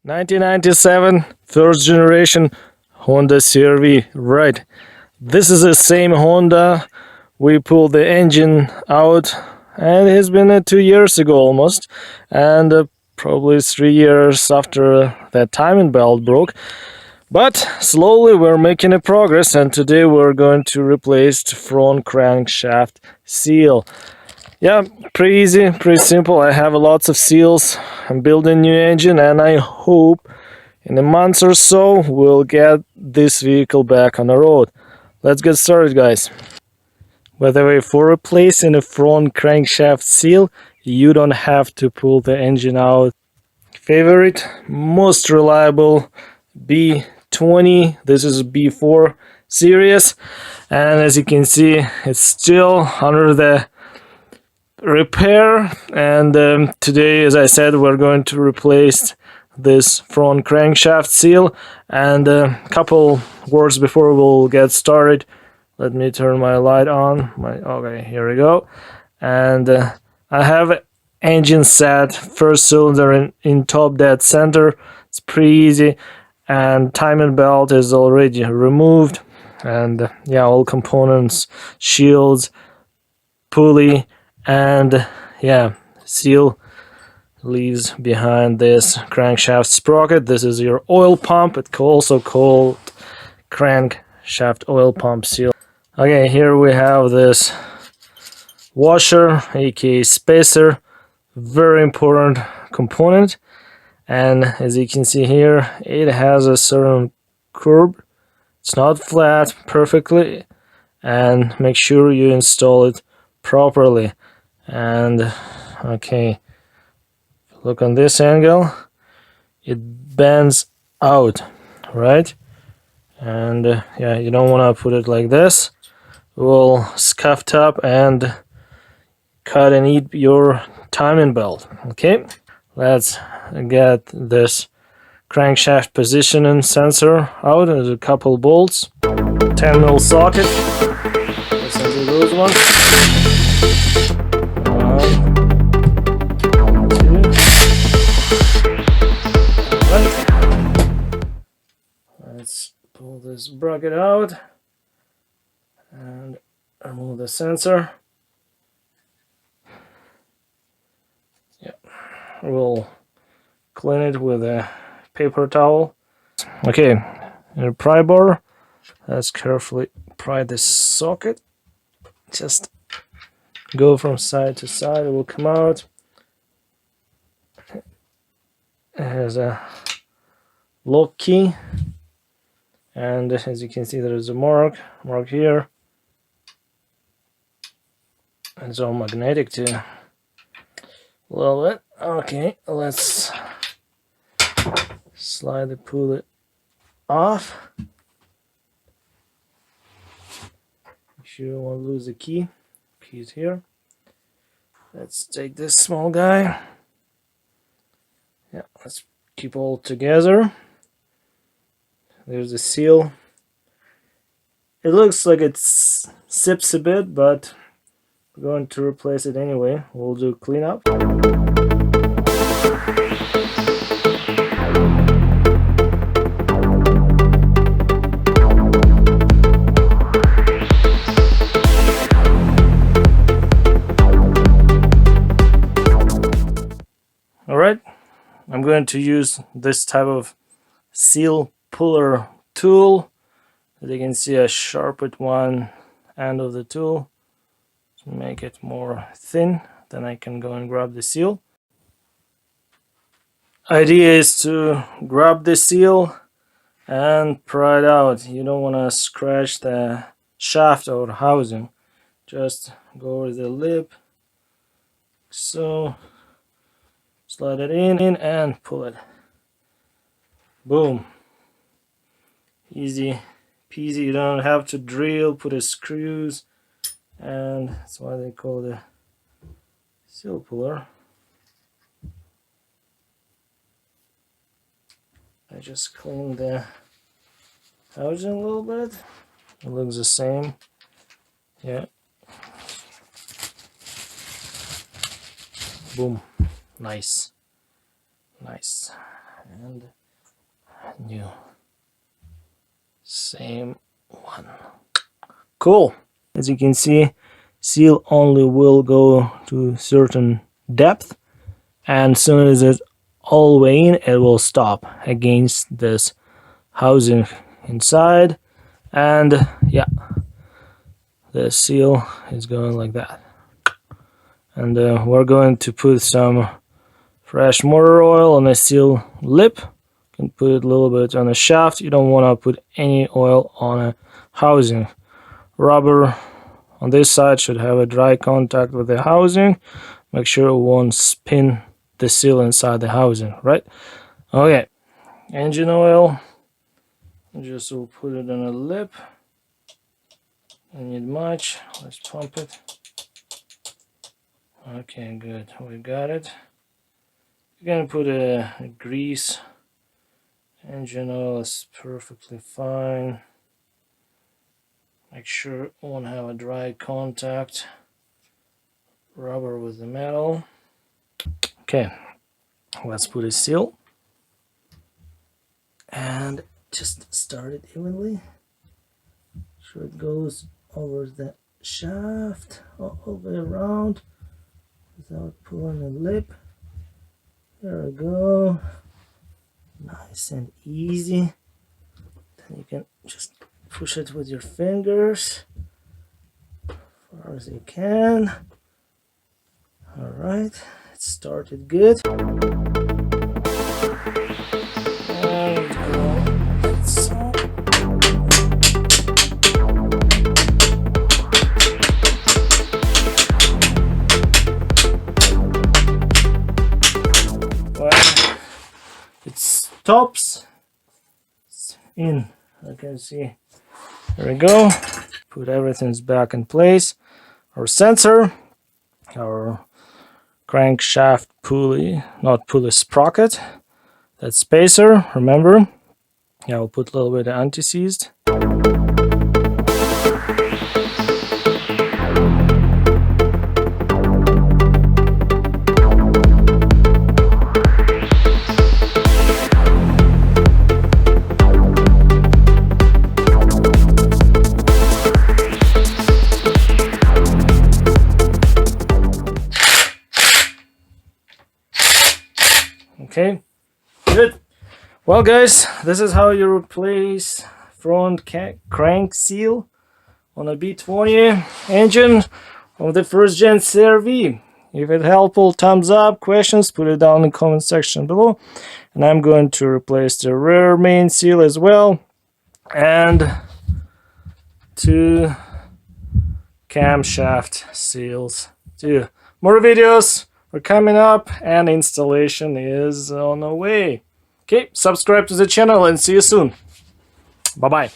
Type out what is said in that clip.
1997 first generation Honda CRV. Right, this is the same Honda. We pulled the engine out, and it's been 2 years ago almost, and probably 3 years after that timing belt broke. But slowly we're making a progress, and today we're going to replace the front crankshaft seal. Yeah, pretty easy, pretty simple. I have lots of seals. I'm building a new engine, and I hope in a month or so we'll get this vehicle back on the road. Let's get started, guys. By the way, for replacing a front crankshaft seal, you don't have to pull the engine out. Favorite, most reliable B20. This is B4 series, and as you can see, it's still under the repair. And today, as I said, we're going to replace this front crankshaft seal. And a couple words before we'll get started. Let me turn my light on. Okay, here we go. And I have engine set, first cylinder in top dead center. It's pretty easy, and timing belt is already removed. And yeah, all components, shields, pulley, and yeah, seal leaves behind this crankshaft sprocket. This is your oil pump. It's also called crankshaft oil pump seal. Okay, here we have this washer, aka spacer, very important component. And as you can see here, it has a certain curve. It's not flat perfectly, and make sure you install it properly. And okay, look on this angle, it bends out, right? And yeah, you don't want to put it like this. It will scuff up and cut and eat your timing belt. Okay, let's get this crankshaft positioning sensor out. There's a couple bolts, 10mm socket. Let's undo those ones. Let's pull this bracket out and remove the sensor. Yeah, we'll clean it with a paper towel. Okay, in a pry bar, let's carefully pry this socket. Just go from side to side, it will come out. It has a lock key, and as you can see, there is a mark here. It's all magnetic too, a little bit. Okay, let's slide the pulley off. Make sure you won't lose the key. Key's here. Let's take this small guy. Yeah, let's keep all together. There's the seal. It looks like it sips a bit, but we're going to replace it anyway. We'll do cleanup. Alright, I'm going to use this type of seal puller tool. As you can see, I sharpened one end of the tool to make it more thin. Then I can go and grab the seal. Idea is to grab the seal and pry it out. You don't want to scratch the shaft or housing. Just go over the lip, so slide it in and pull it. Boom. Easy peasy. You don't have to drill, put the screws, and that's why they call it a seal puller. I just cleaned the housing a little bit. It looks the same. Yeah. Boom. Nice. and new. Same one. Cool. As you can see, seal only will go to certain depth, and as soon as it's all the way in, it will stop against this housing inside, and yeah, the seal is going like that. And we're going to put some fresh motor oil on the seal lip. You can put it a little bit on the shaft. You don't want to put any oil on a housing. Rubber on this side should have a dry contact with the housing. Make sure it won't spin the seal inside the housing, right? Okay, engine oil. Just will put it on a lip. Don't need much. Let's pump it. Okay, good. We got it. You're gonna put a grease. Engine oil is perfectly fine. Make sure it won't have a dry contact. Rubber with the metal. Okay, let's put a seal. And just start it evenly. Sure it goes over the shaft all the way around without pulling the lip. There we go. Nice and easy. Then you can just push it with your fingers as far as you can. Alright, it started good. And it stops in. I can see. There we go. Put everything's back in place. Our sensor, our crankshaft pulley, not pulley sprocket, that spacer, remember. Yeah, I'll put a little bit of anti-seized. Okay, good. Well guys, this is how you replace front crank seal on a B20 engine of the first gen CRV. If it helpful, thumbs up. Questions, put it down in the comment section below. And I'm going to replace the rear main seal as well, and 2 camshaft seals too. More videos are coming up and installation is on the way. Okay, subscribe to the channel and see you soon. Bye bye.